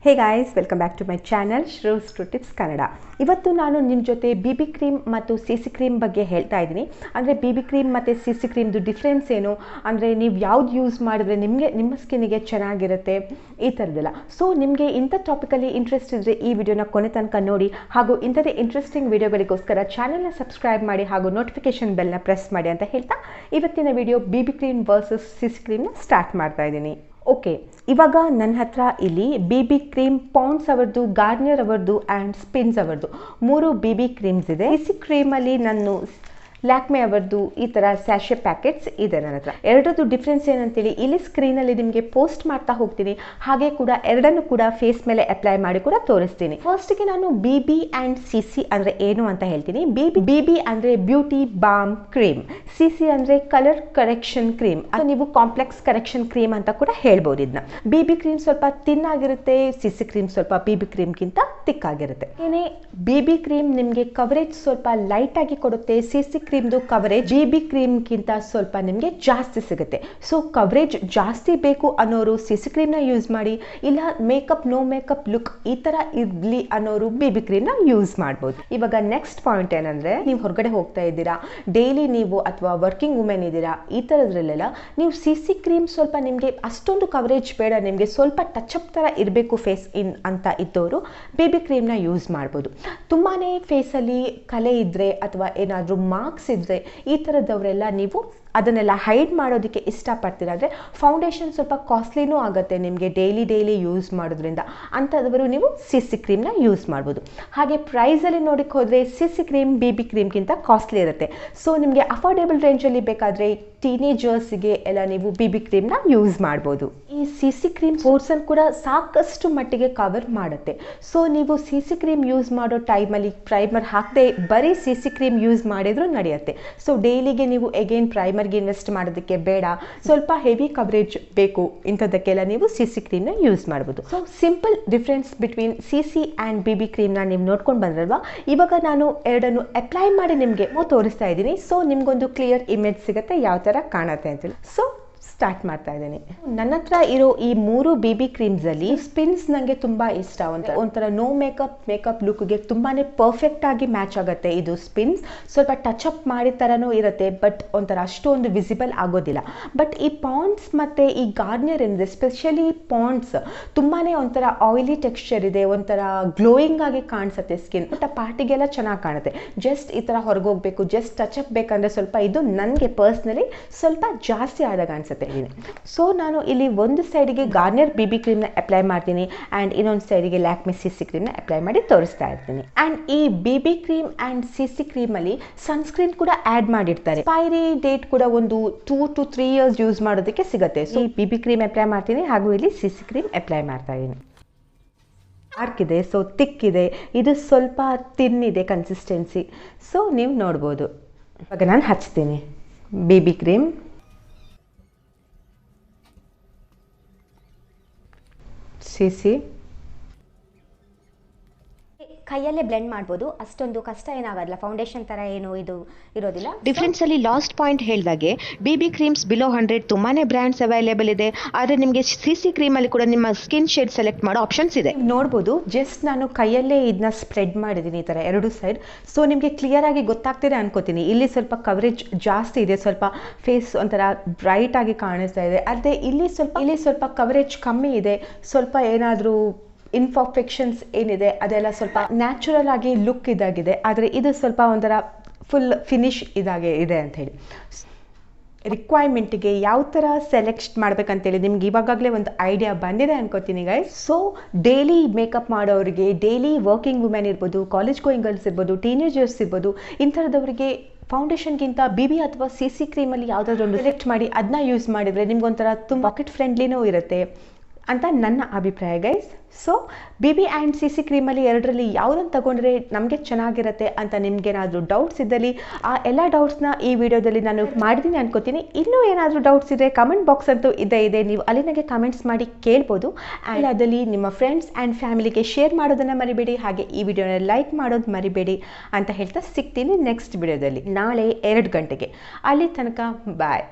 Hey guys, welcome back to my channel Shrustruetips Kannada. ಇವತ್ತು ನಾನು ನಿಮ್ಮ ಜೊತೆ BB ಕ್ರೀಮ್ ಮತ್ತು CC ಕ್ರೀಮ್ ಬಗ್ಗೆ ಹೇಳ್ತಾ ಇದ್ದೀನಿ. ಅಂದರೆ BB ಕ್ರೀಮ್ ಮತ್ತು CC ಕ್ರೀಮ್ದು ಡಿಫ್ರೆನ್ಸ್ ಏನು, ಅಂದರೆ ನೀವು ಯಾವ್ದು ಯೂಸ್ ಮಾಡಿದ್ರೆ ನಿಮ್ಮ ಸ್ಕಿನ್ನಿಗೆ ಚೆನ್ನಾಗಿರುತ್ತೆ ಈ ಥರದ್ದೆಲ್ಲ. ಸೊ ನಿಮಗೆ ಇಂಥ ಟಾಪಿಕಲ್ಲಿ ಇಂಟ್ರೆಸ್ಟ್ ಇದ್ದರೆ ಈ ವಿಡಿಯೋನ ಕೊನೆ ತನಕ ನೋಡಿ, ಹಾಗೂ ಇಂಥದೇ ಇಂಟ್ರೆಸ್ಟಿಂಗ್ ವಿಡಿಯೋಗಳಿಗೋಸ್ಕರ ಚಾನಲ್ನ ಸಬ್ಸ್ಕ್ರೈಬ್ ಮಾಡಿ ಹಾಗೂ ನೋಟಿಫಿಕೇಶನ್ ಬೆಲ್ನ ಪ್ರೆಸ್ ಮಾಡಿ ಅಂತ ಹೇಳ್ತಾ ಇವತ್ತಿನ video BB cream versus CC ಕ್ರೀಮ್ನ ಸ್ಟಾರ್ಟ್ ಮಾಡ್ತಾ ಇದ್ದೀನಿ. ಓಕೆ, ಇವಾಗ ನನ್ನ ಹತ್ರ ಇಲ್ಲಿ BB ಕ್ರೀಮ್ ಪಾಂಡ್ಸ್ ಅವರದು, ಗಾರ್ನಿಯರ್ ಅವರದು ಆ್ಯಂಡ್ ಸ್ಪಿನ್ಸ್ ಅವರದು 3 BB ಕ್ರೀಮ್ಸ್ ಇದೆ. CC ಕ್ರೀಮಲ್ಲಿ ನಾನು ಲ್ಯಾಕ್ಮೆ ಅವರದು ಈ ಥರ ಸ್ಯಾಶೆ ಪ್ಯಾಕೆಟ್ಸ್ ಇದೆ ನನ್ನ ಹತ್ರ. ಎರಡರದ್ದು ಡಿಫ್ರೆನ್ಸ್ ಏನಂತೇಳಿ ಇಲ್ಲಿ ಸ್ಕ್ರೀನಲ್ಲಿ ನಿಮಗೆ ಪೋಸ್ಟ್ ಮಾಡ್ತಾ ಹೋಗ್ತೀನಿ, ಹಾಗೆ ಕೂಡ ಎರಡನ್ನು ಕೂಡ ಫೇಸ್ ಮೇಲೆ ಅಪ್ಲೈ ಮಾಡಿ ಕೂಡ ತೋರಿಸ್ತೀನಿ. ಫಸ್ಟ್ಗೆ ನಾನು BB ಆ್ಯಂಡ್ CC ಅಂದರೆ ಏನು ಅಂತ ಹೇಳ್ತೀನಿ. BB ಅಂದರೆ ಬ್ಯೂಟಿ ಬಾಮ್ ಕ್ರೀಮ್, CC ಅಂದರೆ ಕಲರ್ ಕರೆಕ್ಷನ್ ಕ್ರೀಮ್, ಅದು ನೀವು ಕಾಂಪ್ಲೆಕ್ಸ್ ಕರೆಕ್ಷನ್ ಕ್ರೀಮ್ ಅಂತ ಕೂಡ ಹೇಳ್ಬೋದು. ಇದನ್ನ BB ಕ್ರೀಮ್ ಸ್ವಲ್ಪ ತಿನ್ನಾಗಿರುತ್ತೆ, CC ಕ್ರೀಮ್ ಸ್ವಲ್ಪ BB ಕ್ರೀಮ್ಗಿಂತ ತಿಕ್ಕಾಗಿರುತ್ತೆ. ಏನೇ BB ಕ್ರೀಮ್ ನಿಮಗೆ ಕವರೇಜ್ ಸ್ವಲ್ಪ ಲೈಟ್ ಆಗಿ ಕೊಡುತ್ತೆ, CC ಕ್ರೀಮ್ದು ಕವರೇಜ್ BB ಕ್ರೀಮ್ಗಿಂತ ಸ್ವಲ್ಪ ನಿಮಗೆ ಜಾಸ್ತಿ ಸಿಗುತ್ತೆ. ಸೊ ಕವರೇಜ್ ಜಾಸ್ತಿ ಬೇಕು ಅನ್ನೋರು CC ಕ್ರೀಮ್ನ ಯೂಸ್ ಮಾಡಿ, ಇಲ್ಲ ಮೇಕಪ್ ನೋ ಮೇಕಪ್ ಲುಕ್ ಈ ಥರ ಇರಲಿ ಅನ್ನೋರು BB ಕ್ರೀಮ್ನ ಯೂಸ್ ಮಾಡ್ಬೋದು. ಇವಾಗ ನೆಕ್ಸ್ಟ್ ಪಾಯಿಂಟ್ ಏನಂದರೆ, ನೀವು ಹೊರಗಡೆ ಹೋಗ್ತಾ ಇದ್ದೀರಾ, ಡೈಲಿ ನೀವು ಅಥವಾ ವರ್ಕಿಂಗ್ ವುಮೆನ್ ಇದ್ದೀರಾ, ಈ ಥರದ್ರಲ್ಲೆಲ್ಲ ನೀವು CC ಕ್ರೀಮ್ ಸ್ವಲ್ಪ ನಿಮಗೆ ಅಷ್ಟೊಂದು ಕವರೇಜ್ ಬೇಡ, ನಿಮಗೆ ಸ್ವಲ್ಪ ಟಚಪ್ ಥರ ಇರಬೇಕು ಫೇಸ್ ಇನ್ ಅಂತ ಇದ್ದವರು BB ಕ್ರೀಮ್ನ ಯೂಸ್ ಮಾಡ್ಬೋದು. ತುಂಬಾ ಫೇಸಲ್ಲಿ ಕಲೆ ಇದ್ದರೆ ಅಥವಾ ಏನಾದರೂ ಮಾರ್ಕ್ಸ್ ಇದ್ರೆ ಈ ಥರದವರೆಲ್ಲ ನೀವು ಅದನ್ನೆಲ್ಲ ಹೈಡ್ ಮಾಡೋದಕ್ಕೆ ಇಷ್ಟಪಡ್ತೀರ, ಅಂದರೆ ಫೌಂಡೇಶನ್ ಸ್ವಲ್ಪ ಕಾಸ್ಟ್ಲಿನೂ ಆಗುತ್ತೆ ನಿಮಗೆ ಡೈಲಿ ಯೂಸ್ ಮಾಡೋದ್ರಿಂದ, ಅಂಥದವರು ನೀವು CC ಕ್ರೀಮ್ನ ಯೂಸ್ ಮಾಡ್ಬೋದು. ಹಾಗೆ ಪ್ರೈಸಲ್ಲಿ ನೋಡಕ್ಕೆ ಹೋದರೆ CC ಕ್ರೀಮ್ BB ಕ್ರೀಮ್ಗಿಂತ ಕಾಸ್ಟ್ಲಿ ಇರುತ್ತೆ. ಸೊ ನಿಮಗೆ ಅಫೋರ್ಡೆಬಲ್ ರೇಂಜಲ್ಲಿ ಬೇಕಾದರೆ ಟೀನೇಜರ್ಸ್ಗೆ ಎಲ್ಲ ನೀವು BB ಕ್ರೀಮ್ನ ಯೂಸ್ ಮಾಡ್ಬೋದು. ಈ CC ಕ್ರೀಮ್ ಪೋರ್ಸನ್ ಕೂಡ ಸಾಕಷ್ಟು ಮಟ್ಟಿಗೆ ಕವರ್ ಮಾಡುತ್ತೆ. ಸೊ ನೀವು CC ಕ್ರೀಮ್ ಯೂಸ್ ಮಾಡೋ ಟೈಮಲ್ಲಿ ಪ್ರೈಮರ್ ಹಾಕದೆ ಬರೀ CC ಕ್ರೀಮ್ ಯೂಸ್ ಮಾಡಿದ್ರೂ ನಡೆಯುತ್ತೆ. ಸೊ ಡೈಲಿಗೆ ನೀವು ಎಗೇನ್ ಪ್ರೈಮರ್ಗೆ ಇನ್ವೆಸ್ಟ್ ಮಾಡೋದಕ್ಕೆ ಬೇಡ, ಸ್ವಲ್ಪ ಹೆವಿ ಕವರೇಜ್ ಬೇಕು ಇಂಥದ್ದಕ್ಕೆಲ್ಲ ನೀವು CC ಕ್ರೀಮ್ನ ಯೂಸ್ ಮಾಡ್ಬೋದು. So simple difference between CC and BB ಕ್ರೀಮ್ನ ನೀವು ನೋಡ್ಕೊಂಡು ಬಂದ್ರಲ್ವಾ. ಇವಾಗ ನಾನು ಎರಡನ್ನು ಅಪ್ಲೈ ಮಾಡಿ ನಿಮಗೆ ತೋರಿಸ್ತಾ ಇದ್ದೀನಿ. ಸೊ ನಿಮ್ಗೊಂದು ಕ್ಲಿಯರ್ ಇಮೇಜ್ ಸಿಗುತ್ತೆ ಯಾವ ಥರ ಕಾಣುತ್ತೆ ಅಂತೇಳಿ. ಸೊ ಸ್ಟಾರ್ಟ್ ಮಾಡ್ತಾ ಇದ್ದೀನಿ. ನನ್ನ ಹತ್ರ ಇರೋ ಈ 3 BB ಕ್ರೀಮ್ಸಲ್ಲಿ ಸ್ಪಿನ್ಸ್ ನನಗೆ ತುಂಬ ಇಷ್ಟ. ಒಂಥರ ನೋ ಮೇಕಪ್ ಲುಕ್ಗೆ ತುಂಬಾ ಪರ್ಫೆಕ್ಟ್ ಆಗಿ ಮ್ಯಾಚ್ ಆಗುತ್ತೆ. ಇದು ಸ್ಪಿನ್ಸ್ ಸ್ವಲ್ಪ ಟಚ್ ಅಪ್ ಮಾಡಿದ ಥರನೂ ಇರುತ್ತೆ, ಬಟ್ ಒಂಥರ ಅಷ್ಟೊಂದು ವಿಸಿಬಲ್ ಆಗೋದಿಲ್ಲ. ಬಟ್ ಈ ಪಾಂಡ್ಸ್ ಮತ್ತು ಈ ಗಾರ್ನಿಯರ್ ಏನಿದೆ, ಸ್ಪೆಷಲಿ ಪಾಂಡ್ಸ್ ತುಂಬಾ ಒಂಥರ ಆಯಿಲಿ ಟೆಕ್ಸ್ಚರ್ ಇದೆ, ಒಂಥರ ಗ್ಲೋಯಿಂಗ್ ಆಗಿ ಕಾಣಿಸುತ್ತೆ ಸ್ಕಿನ್. ಬಟ್ ಪಾರ್ಟಿಗೆಲ್ಲ ಚೆನ್ನಾಗಿ ಕಾಣುತ್ತೆ. ಜಸ್ಟ್ ಈ ಥರ ಹೊರಗೆ ಹೋಗಬೇಕು, ಜಸ್ಟ್ ಟಚ್ ಅಪ್ ಬೇಕಂದ್ರೆ ಸ್ವಲ್ಪ ಇದು ನನಗೆ ಪರ್ಸ್ನಲಿ ಸ್ವಲ್ಪ ಜಾಸ್ತಿ ಆದಾಗ ಅನಿಸುತ್ತೆ. ಸೊ ನಾನು ಇಲ್ಲಿ ಒಂದು ಸೈಡಿಗೆ ಗಾರ್ನಿಯರ್ BB ಕ್ರೀಮ್ನ ಅಪ್ಲೈ ಮಾಡ್ತೀನಿ ಆ್ಯಂಡ್ ಇನ್ನೊಂದು ಸೈಡಿಗೆ ಲ್ಯಾಕ್ಮೆ CC ಕ್ರೀಮ್ನ ಅಪ್ಲೈ ಮಾಡಿ ತೋರಿಸ್ತಾ ಇರ್ತೀನಿ. ಆ್ಯಂಡ್ ಈ BB ಕ್ರೀಮ್ ಆ್ಯಂಡ್ CC ಕ್ರೀಮಲ್ಲಿ ಸನ್ಸ್ಕ್ರೀನ್ ಕೂಡ ಆ್ಯಡ್ ಮಾಡಿರ್ತಾರೆ. ಎಕ್ಸ್ಪೈರಿ ಡೇಟ್ ಕೂಡ ಒಂದು 2 to 3 years ಯೂಸ್ ಮಾಡೋದಕ್ಕೆ ಸಿಗುತ್ತೆ. ಸೊ ಈ BB ಕ್ರೀಮ್ ಅಪ್ಲೈ ಮಾಡ್ತೀನಿ, ಹಾಗೂ ಇಲ್ಲಿ CC ಕ್ರೀಮ್ ಅಪ್ಲೈ ಮಾಡ್ತಾ ಇದ್ದೀನಿ. ಡಾರ್ಕ್ ಇದೆ, ಸೊ ಥಿಕ್ ಇದೆ, ಇದು ಸ್ವಲ್ಪ ತಿನ್ ಇದೆ ಕನ್ಸಿಸ್ಟೆನ್ಸಿ. ಸೊ ನೀವು ನೋಡ್ಬೋದು. ಇವಾಗ ನಾನು ಹಚ್ತೀನಿ BB ಕ್ರೀಮ್. CC ಕೈಯಲ್ಲೇ ಬ್ಲೆಂಡ್ ಮಾಡ್ಬೋದು, ಅಷ್ಟೊಂದು ಕಷ್ಟ ಏನಾಗಲ್ಲ, ಫೌಂಡೇಶನ್ ಥರ ಏನು ಇದು ಇರೋದಿಲ್ಲ. ಡಿಫ್ರೆನ್ಸಲ್ಲಿ ಲಾಸ್ಟ್ ಪಾಯಿಂಟ್ ಹೇಳಿದಾಗೆ BB ಕ್ರೀಮ್ಸ್ ಬಿಲೋ 100 ತುಂಬಾ ಬ್ರ್ಯಾಂಡ್ಸ್ ಅವೈಲೇಬಲ್ ಇದೆ, ಆದರೆ ನಿಮಗೆ CC ಕ್ರೀಮಲ್ಲಿ ಕೂಡ ನಿಮ್ಮ ಸ್ಕಿನ್ ಶೇಡ್ ಸೆಲೆಕ್ಟ್ ಮಾಡೋ ಆಪ್ಷನ್ಸ್ ಇದೆ. ನೋಡ್ಬೋದು, ಜಸ್ಟ್ ನಾನು ಕೈಯಲ್ಲೇ ಇದನ್ನ ಸ್ಪ್ರೆಡ್ ಮಾಡಿದ್ದೀನಿ ಈ ಥರ ಎರಡು ಸೈಡ್. ಸೊ ನಿಮಗೆ ಕ್ಲಿಯರ್ ಆಗಿ ಗೊತ್ತಾಗ್ತಿದೆ ಅನ್ಕೋತೀನಿ. ಇಲ್ಲಿ ಸ್ವಲ್ಪ ಕವರೇಜ್ ಜಾಸ್ತಿ ಇದೆ, ಸ್ವಲ್ಪ ಫೇಸ್ ಒಂಥರ ಬ್ರೈಟ್ ಆಗಿ ಕಾಣಿಸ್ತಾ ಇದೆ. ಅದೇ ಇಲ್ಲಿ ಸ್ವಲ್ಪ ಕವರೇಜ್ ಕಮ್ಮಿ ಇದೆ, ಸ್ವಲ್ಪ ಏನಾದರೂ ಇನ್ಪರ್ಫೆಕ್ಷನ್ಸ್ ಏನಿದೆ ಅದೆಲ್ಲ ಸ್ವಲ್ಪ ನ್ಯಾಚುರಲ್ ಆಗಿ ಲುಕ್ ಇದಾಗಿದೆ. ಆದರೆ ಇದು ಸ್ವಲ್ಪ ಒಂಥರ ಫುಲ್ ಫಿನಿಶ್ ಇದಾಗೆ ಇದೆ ಅಂತ ಹೇಳಿ. ರಿಕ್ವೈರ್ಮೆಂಟಿಗೆ ಯಾವ ಥರ ಸೆಲೆಕ್ಟ್ ಮಾಡ್ಬೇಕಂತೇಳಿ ನಿಮ್ಗೆ ಇವಾಗಲೇ ಒಂದು ಐಡಿಯಾ ಬಂದಿದೆ ಅನ್ಕೋತೀನಿ ಗೈಸ್. ಸೊ ಡೈಲಿ ಮೇಕಪ್ ಮಾಡೋರಿಗೆ, ಡೈಲಿ ವರ್ಕಿಂಗ್ ವುಮೆನ್ ಇರ್ಬೋದು, ಕಾಲೇಜ್ ಗೋಯಿಂಗ್ ಗರ್ಲ್ಸ್ ಇರ್ಬೋದು, ಟೀನೇಜರ್ಸ್ ಇರ್ಬೋದು, ಇಂಥರದವರಿಗೆ ಫೌಂಡೇಶನ್ಗಿಂತ BB ಅಥವಾ CC ಕ್ರೀಮಲ್ಲಿ ಯಾವುದಾದ್ರೂ ಒಂದು ಸೆಲೆಕ್ಟ್ ಮಾಡಿ ಅದನ್ನ ಯೂಸ್ ಮಾಡಿದರೆ ನಿಮ್ಗೊಂಥರ ತುಂಬ ಪಾಕೆಟ್ ಫ್ರೆಂಡ್ಲಿನೂ ಇರುತ್ತೆ ಅಂತ ನನ್ನ ಅಭಿಪ್ರಾಯ guys. So BB and CC ಕ್ರೀಮಲ್ಲಿ ಎರಡರಲ್ಲಿ ಯಾವುದನ್ನು ತಗೊಂಡ್ರೆ ನಮಗೆ ಚೆನ್ನಾಗಿರುತ್ತೆ ಅಂತ ನಿಮ್ಗೇನಾದರೂ ಡೌಟ್ಸ್ ಇದ್ದಲ್ಲಿ ಆ ಎಲ್ಲ ಡೌಟ್ಸ್ನ ಈ ವಿಡಿಯೋದಲ್ಲಿ ನಾನು ಮಾಡಿದ್ದೀನಿ ಅನ್ಕೋತೀನಿ. ಇನ್ನೂ ಏನಾದರೂ ಡೌಟ್ಸ್ ಇದ್ದರೆ ಕಮೆಂಟ್ ಬಾಕ್ಸ್ ಅಂತೂ ಇದೆ, ನೀವು ಅಲ್ಲಿ ನನಗೆ ಕಮೆಂಟ್ಸ್ ಮಾಡಿ ಕೇಳ್ಬೋದು. ಆ್ಯಂಡ್ ಅದರಲ್ಲಿ ನಿಮ್ಮ ಫ್ರೆಂಡ್ಸ್ ಆ್ಯಂಡ್ ಫ್ಯಾಮಿಲಿಗೆ ಶೇರ್ ಮಾಡೋದನ್ನು ಮರಿಬೇಡಿ, ಹಾಗೆ ಈ ವಿಡಿಯೋನ ಲೈಕ್ ಮಾಡೋದು ಮರಿಬೇಡಿ ಅಂತ ಹೇಳ್ತಾ ಸಿಗ್ತೀನಿ ನೆಕ್ಸ್ಟ್ ವಿಡಿಯೋದಲ್ಲಿ ನಾಳೆ 2 ಗಂಟೆಗೆ. ಅಲ್ಲಿ ತನಕ ಬಾಯ್.